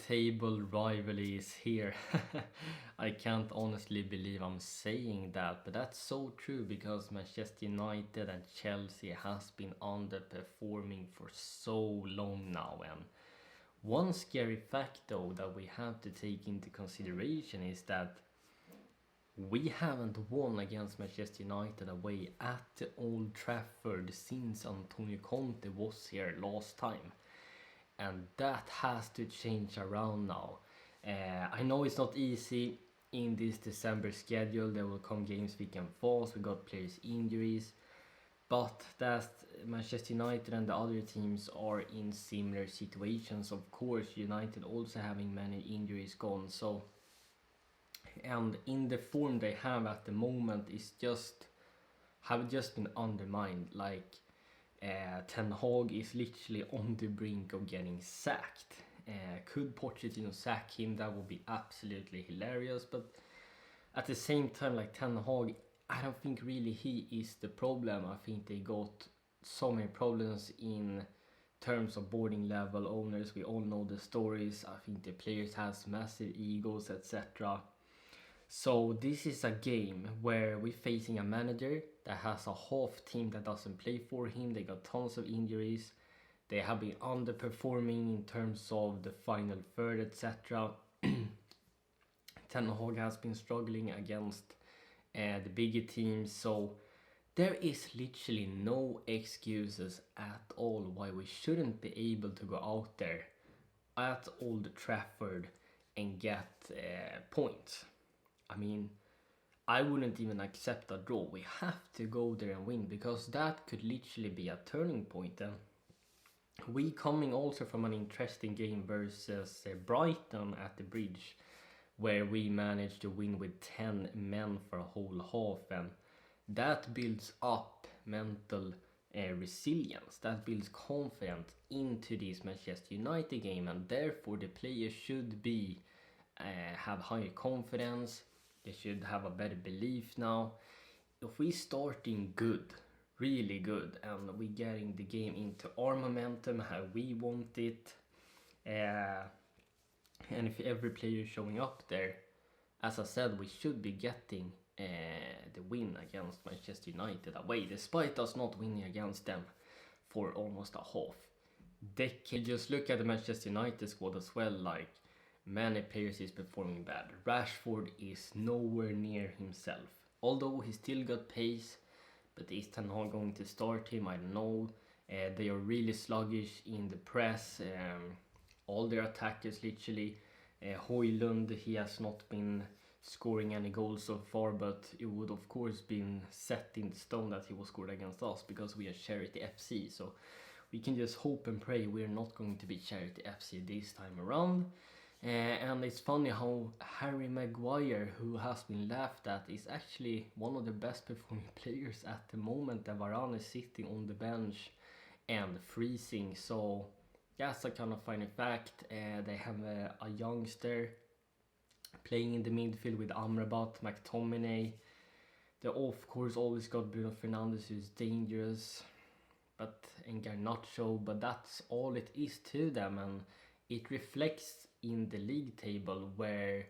table rivalry is here. I can't honestly believe I'm saying that, but that's so true because Manchester United and Chelsea has been underperforming for so long now. And one scary fact though that we have to take into consideration is that we haven't won against Manchester United away at Old Trafford since Antonio Conte was here last time, and that has to change around now. I know it's not easy in this December schedule. There will come games we can falls. We got players injuries, but that Manchester United and the other teams are in similar situations. Of course, United also having many injuries gone. So, and in the form they have at the moment is just been undermined. Like Ten Hag is literally on the brink of getting sacked. Could Pochettino sack him? That would be absolutely hilarious. But at the same time, like Ten Hag, I don't think really he is the problem. I think they got so many problems in terms of boarding level owners. We all know the stories. I think the players has massive egos, etc. So this is a game where we're facing a manager that has a half team that doesn't play for him. They got tons of injuries. They have been underperforming in terms of the final third, etc. Ten Hag has been struggling against the bigger teams. So there is literally no excuses at all why we shouldn't be able to go out there at Old Trafford and get points. I mean, I wouldn't even accept a draw. We have to go there and win because that could literally be a turning point. And we coming also from an interesting game versus Brighton at the Bridge, where we managed to win with 10 men for a whole half, and that builds up mental resilience. That builds confidence into this Manchester United game, and therefore the players should be have higher confidence. They should have a better belief now. If we starting good, really good, and we getting the game into our momentum how we want it, and if every player is showing up there, as I said, we should be getting the win against Manchester United away, despite us not winning against them for almost a half decade. Just look at the Manchester United squad as well. Like, many players is performing bad. Rashford is nowhere near himself. Although he still got pace, but is Ten Hag going to start him? I don't know. They are really sluggish in the press. All their attackers literally. Højlund, he has not been scoring any goals so far, but it would of course been set in stone that he was scored against us because we are Charity FC. So we can just hope and pray we're not going to be Charity FC this time around. And it's funny how Harry Maguire, who has been laughed at, is actually one of the best performing players at the moment, and Varane is sitting on the bench and freezing. So that's a kind of funny fact. They have a youngster playing in the midfield with Amrabat, McTominay. They of course always got Bruno Fernandes, who's dangerous, and Garnacho, but that's all it is to them, and it reflects in the league table where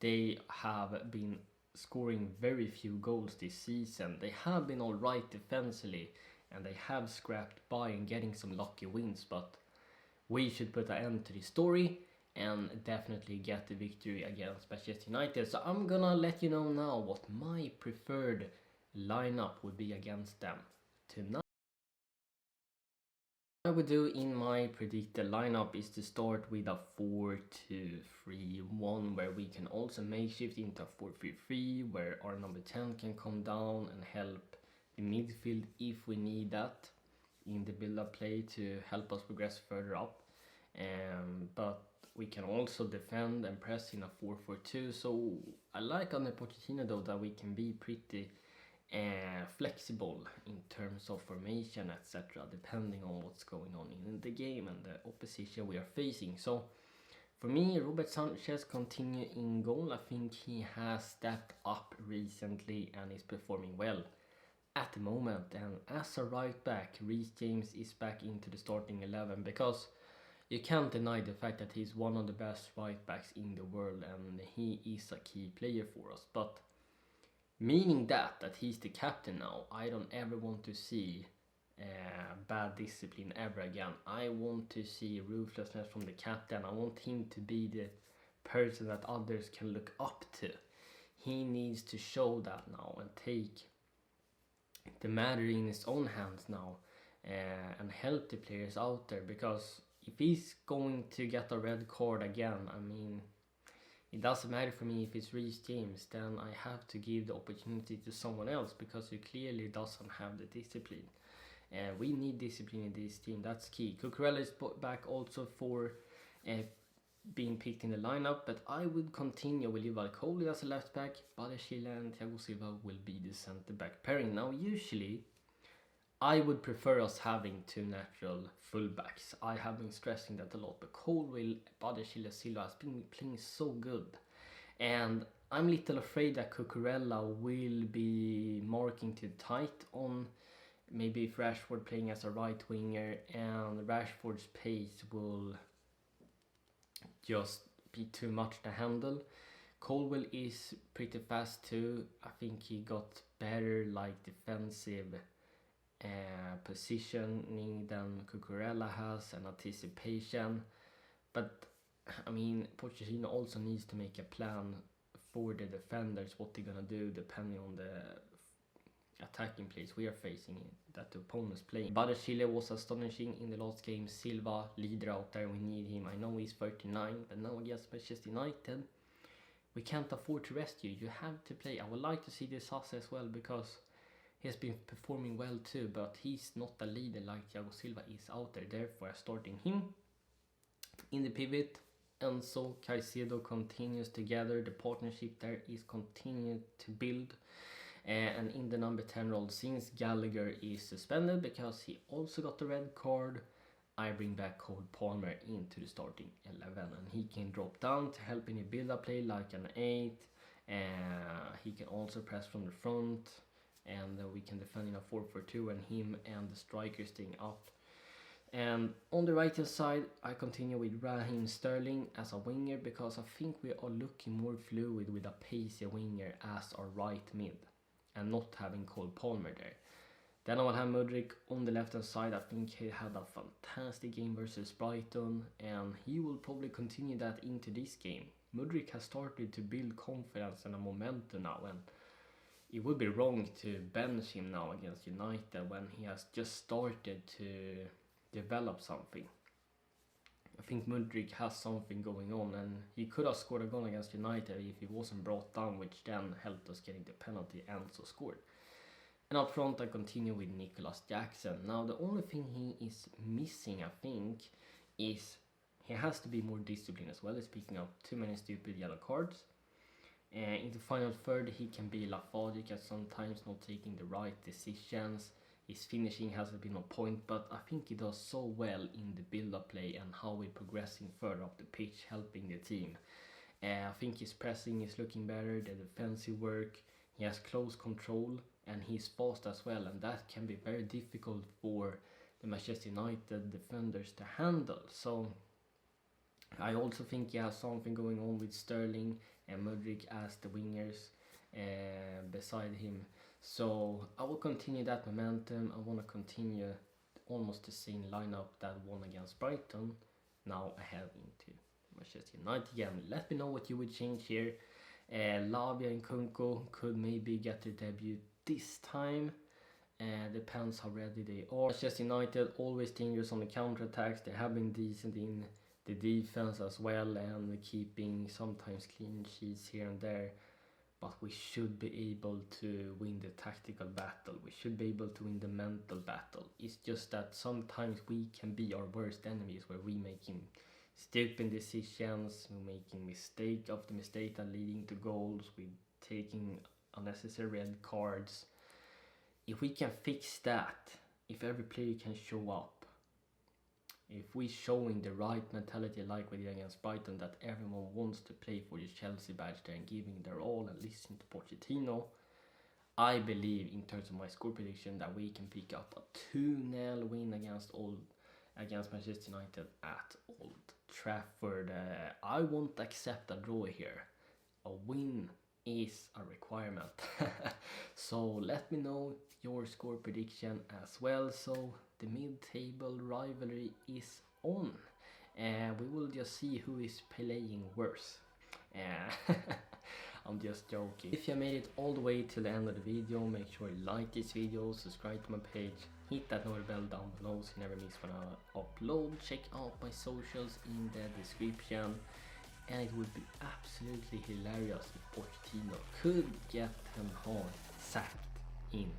they have been scoring very few goals this season. They have been alright defensively and they have scrapped by and getting some lucky wins, but we should put an end to this story and definitely get the victory against Manchester United. So I'm gonna let you know now what my preferred lineup would be against them tonight. What I would do in my predicted lineup is to start with a 4-2-3-1, where we can also makeshift into a 4-3-3, where our number 10 can come down and help the midfield if we need that in the build-up play to help us progress further up. But we can also defend and press in a 4-4-2. So I like under Pochettino though that we can be pretty flexible in terms of formation, etc., depending on what's going on in the game and the opposition we are facing. So for me, Robert Sanchez continue in goal. I think he has stepped up recently and is performing well at the moment. And as a right back, Reece James is back into the starting 11, because you can't deny the fact that he's one of the best right backs in the world and he is a key player for us. But meaning that he's the captain now, I don't ever want to see bad discipline ever again. I want to see ruthlessness from the captain. I want him to be the person that others can look up to. He needs to show that now and take the matter in his own hands now and help the players out there, because if he's going to get a red card again, I mean, it doesn't matter for me if it's Reece James, then I have to give the opportunity to someone else because he clearly doesn't have the discipline. We need discipline in this team, that's key. Cucurella is back also for being picked in the lineup, but I would continue with Rivalry Cole as a left back, Badiashile and Thiago Silva will be the centre back pairing. Now usually I would prefer us having two natural fullbacks. I have been stressing that a lot, but Colwill, Badiashile, Silva has been playing so good. And I'm a little afraid that Cucurella will be marking too tight on maybe if Rashford playing as a right winger, and Rashford's pace will just be too much to handle. Colwill is pretty fast too. I think he got better like defensive positioning than Cucurella has and anticipation. But I mean, Pochettino also needs to make a plan for the defenders, what they're gonna do depending on the attacking plays we are facing that the opponent's playing. Badiashile was astonishing in the last game. Silva, leader out there, we need him. I know he's 39, but now against Manchester United, we can't afford to rest you. You have to play. I would like to see this Sass as well because he has been performing well too, but he's not a leader like Thiago Silva is out there. Therefore, I'm starting him. In the pivot, Enzo, Caicedo continues together. The partnership there is continued to build. And in the number 10 role, since Gallagher is suspended because he also got the red card, I bring back Cole Palmer into the starting 11, and he can drop down to help in a build-up play like an 8. He can also press from the front, and we can defend in a 4-4-2 and him and the striker staying up. And on the right hand side, I continue with Raheem Sterling as a winger because I think we are looking more fluid with a pacey winger as our right mid and not having Cole Palmer there. Then I will have Mudryk on the left hand side. I think he had a fantastic game versus Brighton and he will probably continue that into this game. Mudryk has started to build confidence and a momentum now, and it would be wrong to bench him now against United when he has just started to develop something. I think Mudryk has something going on, and he could have scored a goal against United if he wasn't brought down, which then helped us getting the penalty and so scored. And up front I continue with Nicholas Jackson. Now the only thing he is missing, I think, is he has to be more disciplined as well as picking up too many stupid yellow cards. In the final third he can be lethargic at sometimes, not taking the right decisions. His finishing hasn't been on point, but I think he does so well in the build-up play and how we're progressing further up the pitch, helping the team. I think his pressing is looking better, the defensive work, he has close control and he's fast as well, and that can be very difficult for the Manchester United defenders to handle. So I also think he has something going on with Sterling and Mudryk as the wingers beside him. So I will continue that momentum. I want to continue almost the same lineup that won against Brighton. Now I have into Manchester United again. Let me know what you would change here. Lavia and Kunko could maybe get their debut this time. Depends how ready they are. Manchester United always dangerous on the counter-attacks. They have been decent in the defense as well and keeping sometimes clean sheets here and there. But we should be able to win the tactical battle. We should be able to win the mental battle. It's just that sometimes we can be our worst enemies where we making stupid decisions, we're making mistake after mistake that leading to goals, we're taking unnecessary red cards. If we can fix that, if every player can show up, if we showing the right mentality like we did against Brighton, that everyone wants to play for the Chelsea badge there and giving their all and listening to Pochettino, I believe in terms of my score prediction that we can pick up a 2-0 win against Old against Manchester United at Old Trafford. I won't accept a draw here. A win is a requirement. So let me know your score prediction as well. So the mid-table rivalry is on. We will just see who is playing worse. I'm just joking. If you made it all the way to the end of the video, make sure you like this video, subscribe to my page, hit that notification bell down below so you never miss when I upload. Check out my socials in the description. And it would be absolutely hilarious if Pochettino could get Ten Hag sacked in